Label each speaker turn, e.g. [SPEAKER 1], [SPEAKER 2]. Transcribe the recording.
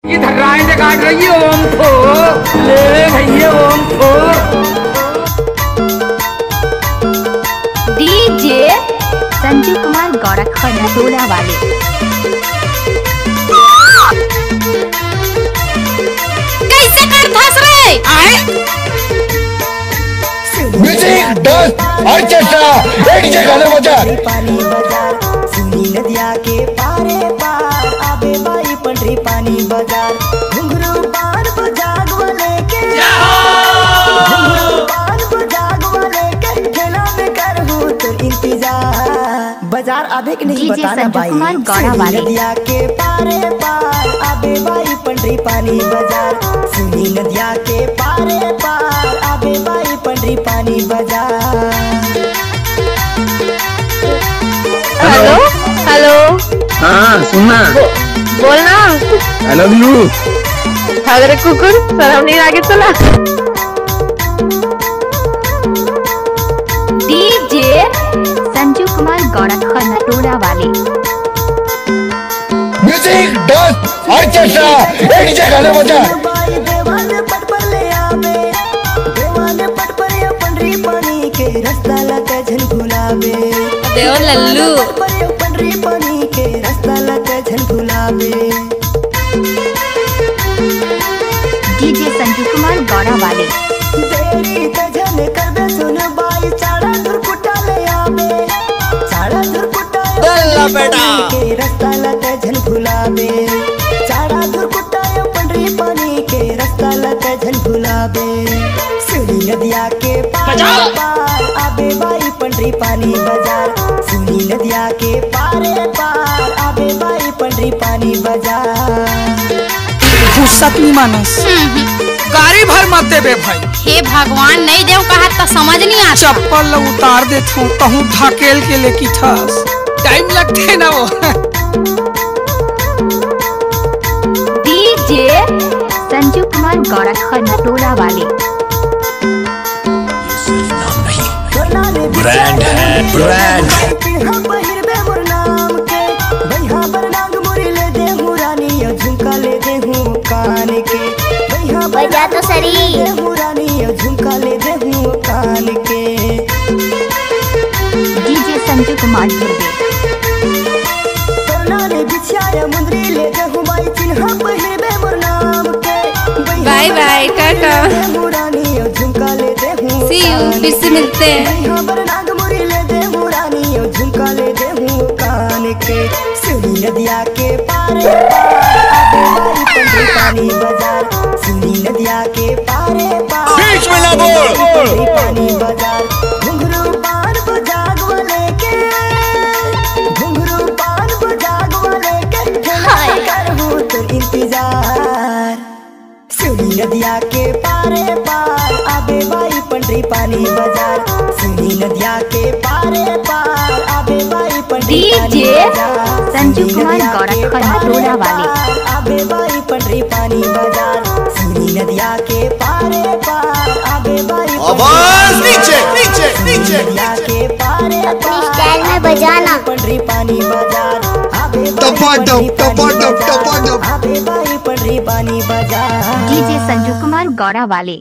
[SPEAKER 1] इधर राय से काट रही है ओम को ले भैया ओम को।
[SPEAKER 2] डीजे संजू कुमार गौरखा नटोला वाले। कैसे कर धस रहे आए
[SPEAKER 3] म्यूजिक डांस ऑर्केस्ट्रा एक जगह बजा
[SPEAKER 4] पानी बाजार सुनी नदिया के पारे पार आबे बाई पंडरी पानी बाजार घुंघरू पार बजाग वाले के घुंघरू पार बजाग वाले के खेला में करहूं तो इंतजार बाजार आबे के नहीं बताना भाई नदिया के पारे पार आबे बाई पंडरी पानी बाजार सुनी नदिया के पारे पार आबे बाई पंडरी पानी बाजार।
[SPEAKER 2] हेलो हेलो
[SPEAKER 1] हाँ सुनना
[SPEAKER 2] बोलना
[SPEAKER 1] आई लव यू।
[SPEAKER 2] अरे कुकुर शर्म नहीं लगे चला। डीजे संजू कुमार गौरखा नटोला वाले।
[SPEAKER 3] म्यूजिक डांस ऑर्केस्ट्रा एक जगह बजा
[SPEAKER 4] देवाने पट पर ले आवे देवाने पट पर ये पंडरी पानी के रास्ता लगा झन भुलावे
[SPEAKER 2] देव लल्लू
[SPEAKER 4] पर ये पंडरी पानी के रास्ता लगा झन भुलावे।
[SPEAKER 2] डीजे संजू कुमार गौरा वाले।
[SPEAKER 4] देरी तजन करबे सुन बाई चाड़ा दुरकुटा ले आवे चाड़ा दुरकुटा
[SPEAKER 3] दल्ला बेटा
[SPEAKER 4] के रास्ता लगा झन भुलावे चाड़ा दुरकुटा ये पंडरी पानी के रास्ता लगा झन भुलावे। सुनी नदिया के पार पार आबे बाई पंडरी पानी बाजार सुनी नदिया के पारे पार आबे बाई पंडरी पानी बाजार।
[SPEAKER 5] फुर्सत नहीं मानस गाड़ी भर मत देबे भाई।
[SPEAKER 2] हे भगवान नहीं देव कहा तो समझ नहीं आता।
[SPEAKER 5] चप्पल उतार देथू कहूँ ढकेल के लेकी थस टाइम लगते ना वो।
[SPEAKER 2] डीजे संजू कुमार गौरखा नटोला वाले।
[SPEAKER 3] ब्रांड है ब्रांड
[SPEAKER 4] झुमका ले दे हूँ कान के
[SPEAKER 2] बजा तो सरी
[SPEAKER 4] मुरानी झुमका ले दे हूँ कान के।
[SPEAKER 2] डीजे संजू कुमार दुर्गे।
[SPEAKER 4] रे बिछाया मुंदरी ले दे हूँ बाई चिन्हा पहिरबे मोर नाम के
[SPEAKER 2] बाय बाय टाटा
[SPEAKER 4] मुरानी झुमका ले दे हूँ
[SPEAKER 2] सी यू फिर से मिलते हैं।
[SPEAKER 4] नाग मुरी ले दे मुरानी झुमका ले दे हूँ कान के। सुनी नदिया के पारे पानी बाजार सुनी नदिया के पारे
[SPEAKER 3] बीच में ना बोल
[SPEAKER 4] पानी बाजार घुंघरू पार बजाग वाले के घुंघरू पार बजाग वाले के करहूं तो इंतजार। सुनी नदिया के पारे पार आबे बाई पंडरी पानी बाजार सुनी नदिया के पारे पार आबे बाई पंडरी पानी बाजार
[SPEAKER 2] संजू कुमार गौरखा नटोला वाले।
[SPEAKER 4] आबे बाई पंडरी पानी बाजार सुनी नदिया के पारे पार आबे बाई
[SPEAKER 3] आवाज नीचे नीचे नीचे
[SPEAKER 4] नदिया के पारे
[SPEAKER 2] अपनी स्टाइल में बजाना।
[SPEAKER 4] पंडरी पानी बाजार आबे
[SPEAKER 3] टपाटप टपाटप टपाटप
[SPEAKER 4] आबे बाई पंडरी पानी बाजार।
[SPEAKER 2] डीजे संजू कुमार गौरा वाले।